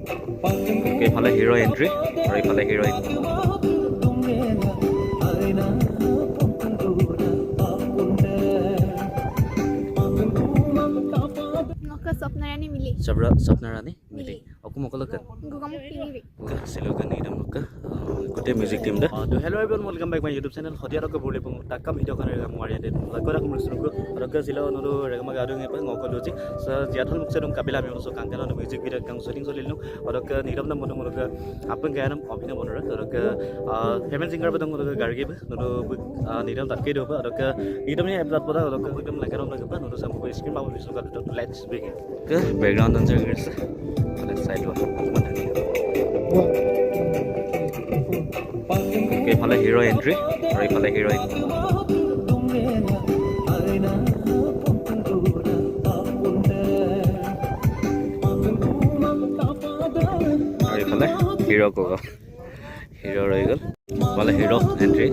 এইফালে hero entry আৰু এইফালে heroine Swapnarani Mili. Swapnarani Mili. Aku mau kalau kan? Gugamuk Piniri. Silakan ini dong ke. Good music team dah. Hello everyone, welcome back my YouTube channel. Khodiya aku boleh pun takkan video kan regam Maria deh. Lagu aku mesti nunggu. Raga sila nuru regam agak ada apa ngokol lucu. Sejatan mukse dong kabila memang so kangen orang music video kang shooting so lilu. Raga niram nam bodoh raga apa yang kaya opini bodoh raga famous singer bodoh raga gargi bah. Nuru niram tak kira apa. Raga niramnya episode bodoh raga niram lagi orang raga bah. Nuru sampai screen bawah bisa kan let's begin. Ke background dancer guys. Ada side wah. এইফালে hero entry আৰু এইফালে heroine আৰু এইফালে hero ক'ব hero ৰৈ গ'ল এইফালে hero entry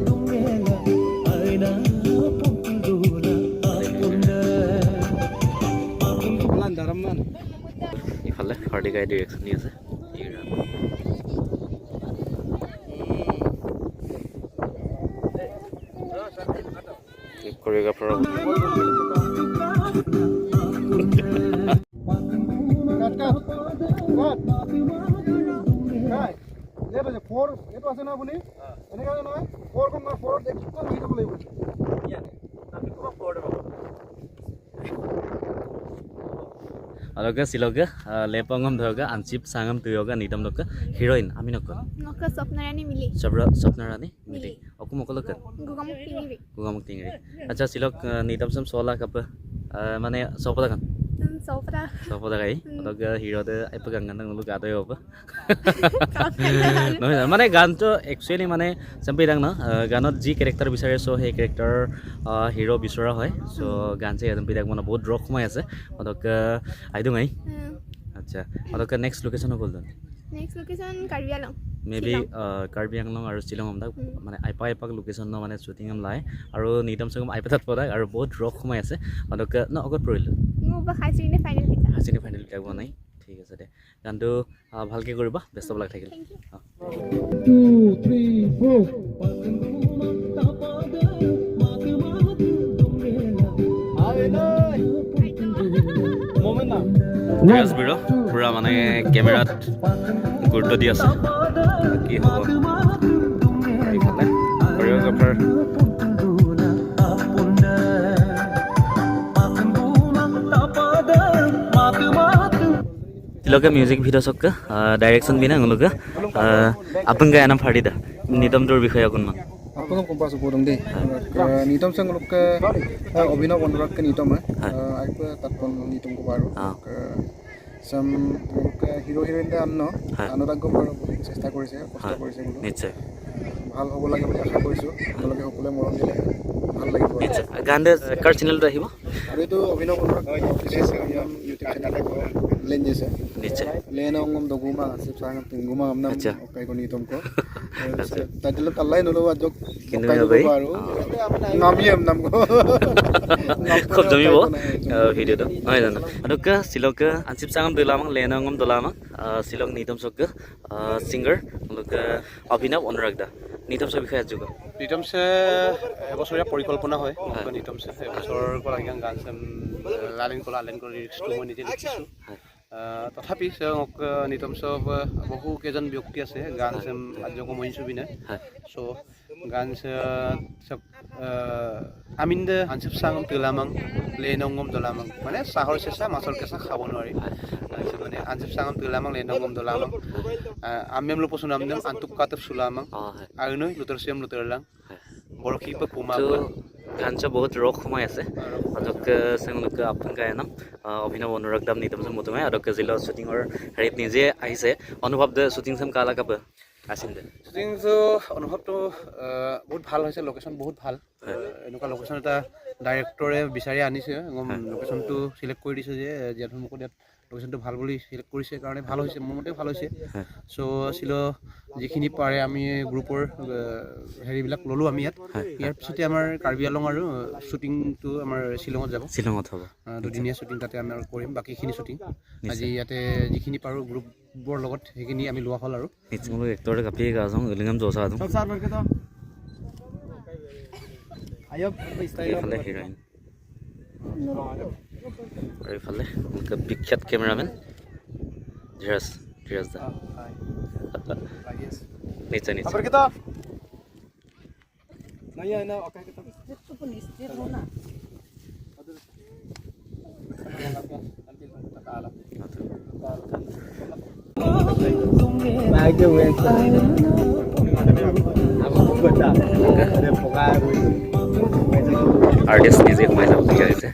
ইফালে হাৰ্দিকাই ডিৰেকশ্যন দি আছে choreographer Aloga siloga lepangam dhoga Ansip sangam tuyoga nitam loka heroine ami nokko Noka Swapnarani Mili. Swapnarani Mili aku mau kalau kan Gugamuk Piniri. Gugamuk tinggi acha silok nitam sam sola kapa mane sopada kan Sopra. sopada kai aloga hero de apa gangan nang lu gato yo apa no mane gan to actually mane sampai dang na ganot ji character bisare so he character hero bisara hoy so gan se sampai dang mana bahut rock mai ase aloga aidu ngai acha aloga next location hol don Next location Karbi Anglong. maybe Karbi Anglong aru Shillong amda mane aipa location no mane shooting am lai aru nitam sangam aipatat poda aru bahut rock mai ase aloga no agot proil Mo ba Haisine final dita. Hasini final tag বনাই ঠিক আছে দে গানটো ভালকে কৰিবা best of luck থাকিল Thank you. 2 3 4 ৰিয়াজ বিৰো পুৰা মানে কেমেৰাত গুৰুত্ব দি আছে কি হ'ব এইফালে কোৰিওগ্ৰাফাৰ Loga music video sokka direction bina ngologa apun ga anam farida nitam tor bikhoy akun man apun kompas bodong de nitam sang lok obhinav অনুরাগ ke nitam aipa tatpon nitam ko baru sam hero heroine da anno anurag ko baru চেষ্টা কৰিছে কষ্ট কৰিছে বুলো নিশ্চয় ভাল হ'ব লাগে বুলি আশা কৰিছো আপোনালোকে সকলোৱে মৰম দিলে ভাল লাগিব নিশ্চয় গানদে কাৰ চেনেল টো আহিব আৰু এইটো অভিনৱ অনুৰাগ ইউটিউব চেনেল লেন jese নিশ্চয় lena ngom doguma sip sangam tinguma amnam okay ko nitom ko tadil tallai nolo ajok kindu bhai nami amnam ko খুব জমিব ভিডিওটো হয় জানো আদকা সিলক আনসিপ সাংম দিলাম লেনা ngom dolamang silok nitom sok singer লোক অভিনৱ অনুৰাগ দা নিতম সে বিষয়ে যোগ নিতম সে এবছৰীয়া পৰিকল্পনা হয় নিতম সে এবছৰৰ পৰা গান লালেন কৰি ৰিক্সটো মই নিজে লিখিছোঁ তথাপি নিতম সব বহু কেইজন ব্যক্তি আছে গান চেম আজকো মহিষু বিনে চ' গান আমিন্দে আনচিপ চাঙম তিলামাং লেনংগম দলামাং মানে চাহৰ চেঁচা মাছৰ কেঁচা খাব নোৱাৰি মানে আনচিপ চাঙম তিলামাং লেনংগম দলামাং আমিয়াম লোপচোন আমনেম আন্তুক কাতব চুলামাং আৰু নৈ লুতৰচিয়াম লুতৰলাং বৰশী পে পুমা গানচা বহুত ৰক সময় আছে আদক সঙ্গলোক আপন গায়নাম অভিনৱ অনুৰাগ দাম নিতম সম মতমে আদক জিলা শুটিংৰ হেৰিত নিজে আহিছে অনুভৱ দে শুটিং সম কালা কাপ আছিল দে শুটিং অনুভৱটো বহুত ভাল হৈছে লোকেশ্যন বহুত ভাল এনেকুৱা লোকেশ্যন এটা ডাইৰেক্টৰে বিচাৰি আনিছে লোকেশ্যনটো সিলেক্ট কৰি দিছে যে যিহেতু মোক ইয়াত লোকেশ্যনটো ভাল বুলি চিলেক্ট কৰিছে কাৰণে ভাল হৈছে, মোৰ মতে ভাল হৈছে। চ' চিলো যিখিনি পাৰে আমি গ্ৰুপৰ হেৰিবিলাক ল'লোঁ আমি ইয়াৰ পিছতে আমাৰ কাৰ্বি আংলং আৰু শ্বুটিংটো আমাৰ শ্বিলঙত যাব। শ্বিলঙত হ'ব দুদিনীয়া শ্বুটিং তাতে আমি কৰিম, বাকীখিনি শ্বুটিং আজি ইয়াতে যিখিনি পাৰোঁ গ্ৰুপৰ লগত সেইখিনি আমি লোৱা হ'ল আৰু নিশ্চয় এক্টৰে কাপি গাজং ইলিঙাম জোচা আদম এইফালে হিৰইন আৰু এইফালে বিখ্যাত কেমেৰামেন ধীৰাজ দা নিশ্চয় নিশ্চয় আৰ্টিষ্ট নিজে সোমাই যাবলগীয়া হৈছে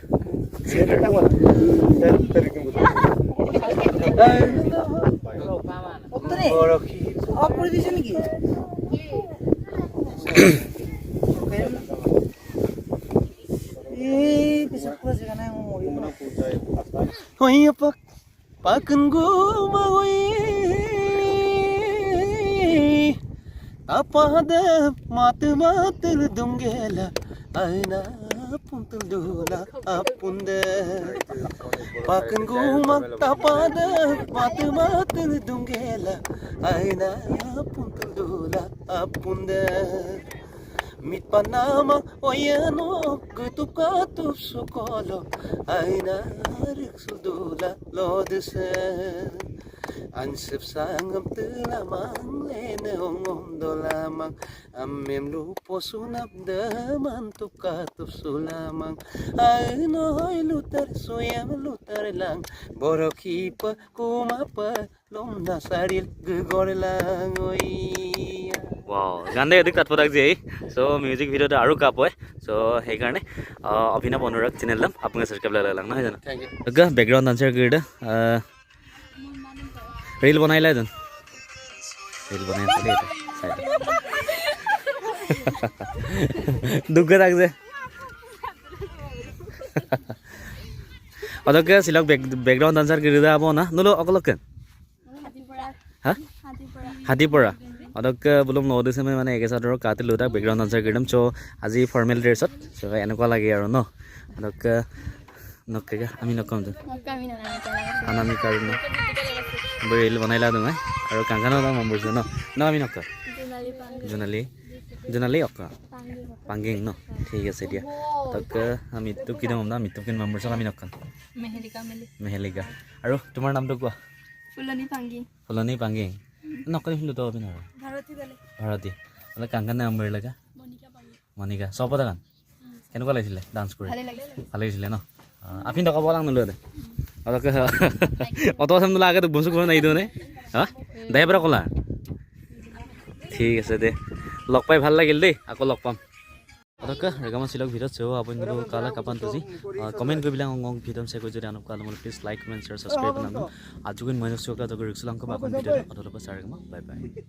Apada matu matul dungela aina puntul dula apunda pakan guma tapada matu matul dungela aina puntul dula apunda mit panama oyano kutup katup sukolo aina riksul dula lodse ansip sangam telamang lene ongom dolamang amem lupo sunap daman tukatup sulamang ay noy lutar suyam lutar lang borokipa kumapa lom nasaril gugor lang oy wow গান দে কাট পতাক যে so music ভিডিওটা আৰু cup হয় so সেই কাৰণে অভিনৱ Anurag channel নাম আপুনি সাবস্ক্ৰাইব লাগলাং নহয় জানো thank you গা ব্যাকগ্ৰাউন্ড ডান্সাৰ গিৰডা रील बनाइला जन रील बनाइ पड़े दुख राख जे अदक सिलक बैकग्राउंड डांसर गिरदा अब ना नलो अकलक हा हातीपरा अदक बोलम नदिसे मैं माने एके सादर काते लुटा बैकग्राउंड डांसर गिरदम सो আজি फॉर्मल ड्रेसत सो एनका लागे आरो न अदक नकके आमी नकम जन आनामी कारण रील बनाइला दङ আৰু কাংকানো নাম বলছো ন না আমি নক জোনালি জোনালি অক পাঙ্গিং ন ঠিক আছে দিয়া তক আমি তো কি নাম না মিতু কিন নম্বৰ আমি নক মেহেলিকা আৰু তোমাৰ নামটো কোৱা ফুলনি পাঙ্গিং নকলি হিন্দু তো অবিন ভাৰতী মানে কাংকান নাম বৰলাকা মনিকা সপতা গান কেনেকুৱা লাগিছিলে ডান্স কৰি ভালে লাগিছিলে ন আপনি টকা বলাং নলো দে অতকে অত সাম নলা আগে তো বসু কোন নাই দনে হ্যাঁ দেই পৰা কলা ঠিক আছে দে লগ পাই ভাল লাগিল দেই আকৌ লগ পাম অতকে ৰেগামা সিলক ভিডিঅ চেও আপুনি কালা কাপান তুজি কমেন্ট কৰি বিলা অং ভিডিঅ সে কৰি যদি আনক কালা মন please like comment share subscribe নাম আজুগুন মাইনাস চকা জগৰ ৰিক্সলাংক বা ভিডিঅ অতলক সাৰগমা বাই বাই